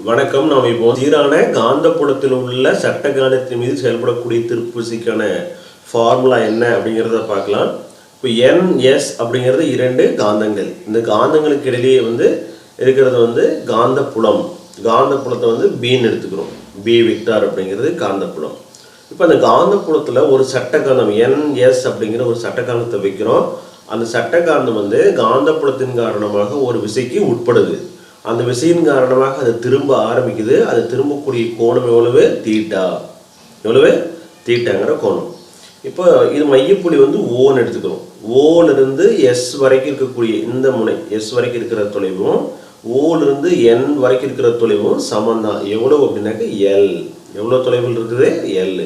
வணக்கம். நாம் இப்போ சீரான காந்தப்புலத்தில் உள்ள சட்ட காந்தத்தின் மீது செயல்படக்கூடிய திருப்புவிசைக்கான ஃபார்முலா என்ன அப்படிங்கிறத பார்க்கலாம். இப்போ என்எஸ் அப்படிங்கிறது இரண்டு காந்தங்கள். இந்த காந்தங்களுக்கு இடையிலேயே இருக்கிறது காந்தப்புலம். காந்தப்புலத்தை பின்னு எடுத்துக்கிறோம். பி வெக்டார் அப்படிங்கிறது காந்தப்புலம். இப்போ அந்த காந்தப்புலத்தில் ஒரு சட்ட காந்தம் என்எஸ் அப்படிங்கிற ஒரு சட்ட காந்தத்தை வைக்கிறோம். அந்த சட்ட காந்தம் காந்தப்புலத்தின் காரணமாக ஒரு விசைக்கு உட்படுது. அந்த விசையின் காரணமாக அது திரும்ப ஆரம்பிக்குது. அது திரும்பக்கூடிய கோணம் எவ்வளவு? தீட்டா. எவ்வளவு? தீட்டாங்கிற கோணம். இப்போ இது மையப்புள்ளி ஓன்னு எடுத்துக்கிறோம். ஓலிருந்து எஸ் வரைக்கும் இருக்கக்கூடிய இந்த முனை எஸ் வரைக்கும் இருக்கிற தொலைவும் ஓலிருந்து என் வரைக்கும் இருக்கிற தொலைவும் சமம் தான். எவ்வளவு அப்படின்னாக்க எல். எவ்வளோ தொலைவில் இருக்குது? எல்.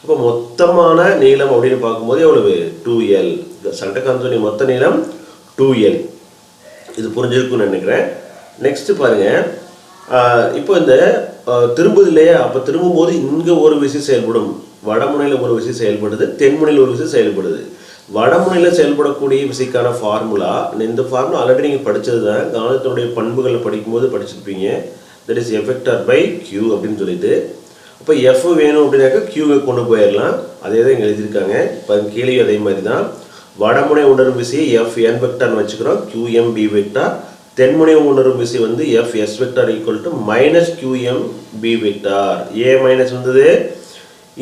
அப்போ மொத்தமான நீளம் அப்படின்னு பார்க்கும்போது எவ்வளவு? 2L. சட்டக்காந்தத்துடைய மொத்த நீளம் 2L. இது புரிஞ்சிருக்குன்னு நினைக்கிறேன். நெக்ஸ்ட் பாருங்க, இப்போ இந்த திரும்புது இல்லையா? அப்போ திரும்பும்போது இங்கே ஒரு விசை செயல்படும். வடமுனையில் ஒரு விசை செயல்படுது, தென்முனையில் ஒரு விசை செயல்படுது. வடமுனையில் செயல்படக்கூடிய விசைக்கான ஃபார்முலா, இந்த ஃபார்முலா ஆல்ரெடி நீங்கள் படித்தது தான். காந்தத்தினுடைய பண்புகளை படிக்கும்போது படிச்சிருப்பீங்க. That is F vector by Q அப்படின்னு சொல்லிட்டு. அப்போ எஃப் வேணும் அப்படின்னாக்கா கியூவை கொண்டு போயிடலாம். அதே தான் இங்கே எழுதியிருக்காங்க. இப்போ கீழே அதே மாதிரி தான். வடமுனை உணரும் விசையை எஃப் என் வெக்டார்னு வச்சுக்கிறோம். QM B vector. தென்முனை உணரும் விசை F S vector equal to minus Q M B vector. A minus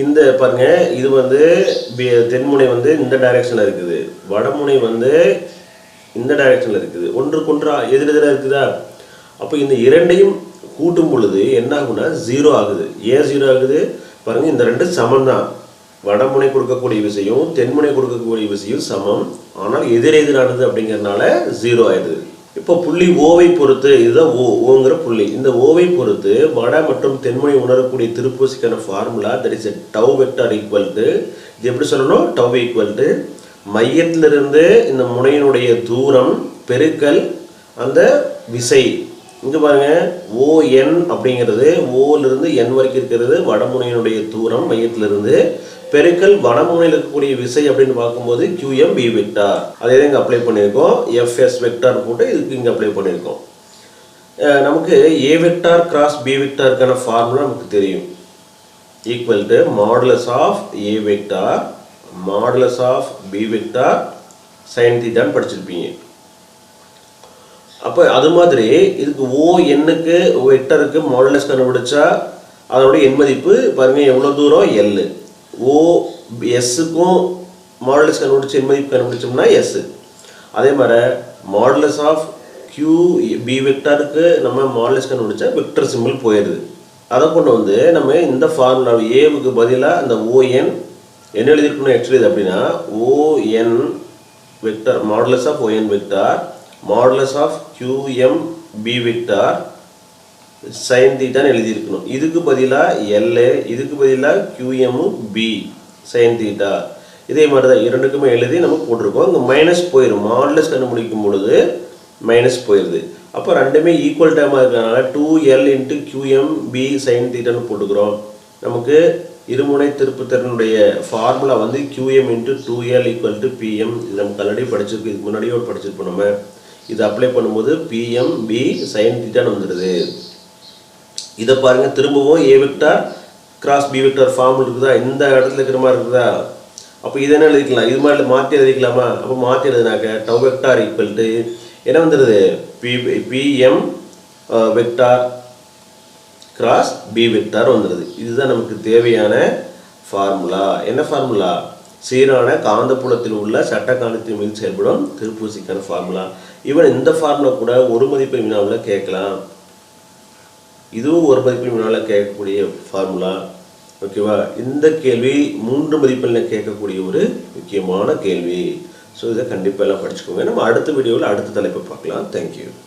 இந்த பாருங்க, இது தென்முனை இந்த டைரக்ஷனில் இருக்குது, வடமுனை இந்த டைரக்ஷனில் இருக்குது. ஒன்றுக்கொன்று எதிரெதிராக இருக்குதா? அப்போ இந்த இரண்டையும் கூட்டும் பொழுது என்ன ஆகுனா 0 ஆகுது. ஏன் 0 ஆகுது பாருங்க, இந்த ரெண்டு சமம் தான். வடமுனை கொடுக்கக்கூடிய விசையும் தென்முனை கொடுக்கக்கூடிய விசையும் சமம். ஆனால் எதிரெதிரானது அப்படிங்கிறதுனால 0 ஆயிடுது. இப்போ புள்ளி ஓவை பொறுத்து, இதுதான் ஓங்கிற புள்ளி. இந்த ஓவை பொறுத்து வட மற்றும் தென்முனை உணரக்கூடிய திருப்புவிசைக்கான formula that is tau vector equal to, இது எப்படி சொல்லணும்? டவ் ஈக்குவல் டு மையத்திலிருந்து இந்த முனையினுடைய தூரம் பெருக்கல் அந்த விசை. இங்கே பாருங்க, ஓஎன் அப்படிங்கிறது ஓலிருந்து என் வரைக்கும் இருக்கிறது வடமுனையினுடைய தூரம் மையத்திலிருந்து, பெருக்கல் வடமுனையில் இருக்கக்கூடிய விசை அப்படின்னு பார்க்கும்போது QM B வெக்டார். அதே தான் இங்கே அப்ளை பண்ணியிருக்கோம். FS வெக்டார் போட்டு இதுக்கு இங்கே அப்ளை பண்ணியிருக்கோம். நமக்கு A வெக்டார் கிராஸ் B வெக்டாருக்கான ஃபார்முலா நமக்கு தெரியும். Equal to modulus of A vector modulus of B vector sine தீட்டான்னு படிச்சிருப்பீங்க. அப்போ அது மாதிரி இதுக்கு ONக்கு வெக்டருக்கு மாடுலஸ் கண்டுபிடிச்சா அதனுடைய எண் மதிப்பு பாருங்க எவ்வளோ தூரம்? L. OSக்கும் மாடுலஸ் கண்டுபிடிச்ச எண் மதிப்பு கண்டுபிடிச்சோம்னா S. அதே மாதிரி மாடுலஸ் ஆஃப் QB வெக்டாருக்கு நம்ம மாடுலஸ் கண்டுபிடிச்சா வெக்டர் சிம்பிள் போயிடுது. அதை கொண்டு நம்ம இந்த ஃபார்முலா ஏவுக்கு பதிலாக அந்த ON என்ன எழுதிருக்கணும்? ஆக்சுவலி இது அப்படின்னா ON vector modulus of ON vector modulus of QMB vector sine தீட்டான்னு எழுதியிருக்கணும். இதுக்கு பதிலாக L, இதுக்கு பதிலாக QMB சைன் தீட்டா. இதே மாதிரி தான் இரண்டுக்குமே எழுதி நம்ம போட்டிருக்கோம். இங்கே மைனஸ் போயிடும். மாடுலஸ் கண்டுபிடிக்கும் பொழுது மைனஸ் போயிடுது. அப்போ ரெண்டுமே ஈக்குவல் டைமாக இருக்கிறதுனால 2L இன்ட்டு QMB சைன் தீட்டான்னு போட்டுக்கிறோம். நமக்கு இருமுனை திருப்புத்திறனுடைய formula QM into 2L equal to PM. இது நமக்கு ஆல்ரெடி படிச்சிருக்கு. இதுக்கு முன்னாடியே ஒரு படிச்சிருப்போம். நம்ம இதை அப்ளை பண்ணும்போது PMB சைன் தீட்டான்னு வந்துடுது. இதை பாருங்க, திரும்பவும் A vector cross B vector form இருக்குதா? இந்த இடத்துல இருக்கிற மாதிரி இருக்குதா? அப்போ இதை என்ன எழுதிக்கலாம்? இது மாதிரி மாற்றி எழுதிக்கலாமா? அப்போ மாற்றி எழுதினாக்க டவ் வெக்டார் ஈக்குவல் டு என்ன வந்துடுது? PM vector cross B vector வந்துடுது. இதுதான் நமக்கு தேவையான ஃபார்முலா. என்ன ஃபார்முலா? சீரான காந்தப்புலத்தில் உள்ள சட்ட காந்தத்தின் மீது செயல்படும் திருப்புவிசைக்கான ஃபார்முலா. ஈவன் இந்த ஃபார்முலா கூட ஒரு மதிப்பு வினாவில் கேட்கலாம். இதுவும் ஒரு மதிப்பெண் வினாவில் கேட்கக்கூடிய ஃபார்முலா. ஓகேவா? இந்த கேள்வி 3 மதிப்பெண்ணில் கேட்கக்கூடிய ஒரு முக்கியமான கேள்வி. ஸோ இதை கண்டிப்பாக எல்லாம் படிச்சுக்கோங்க. நம்ம அடுத்த வீடியோவில் அடுத்த தலைப்பை பார்க்கலாம். தேங்க்யூ.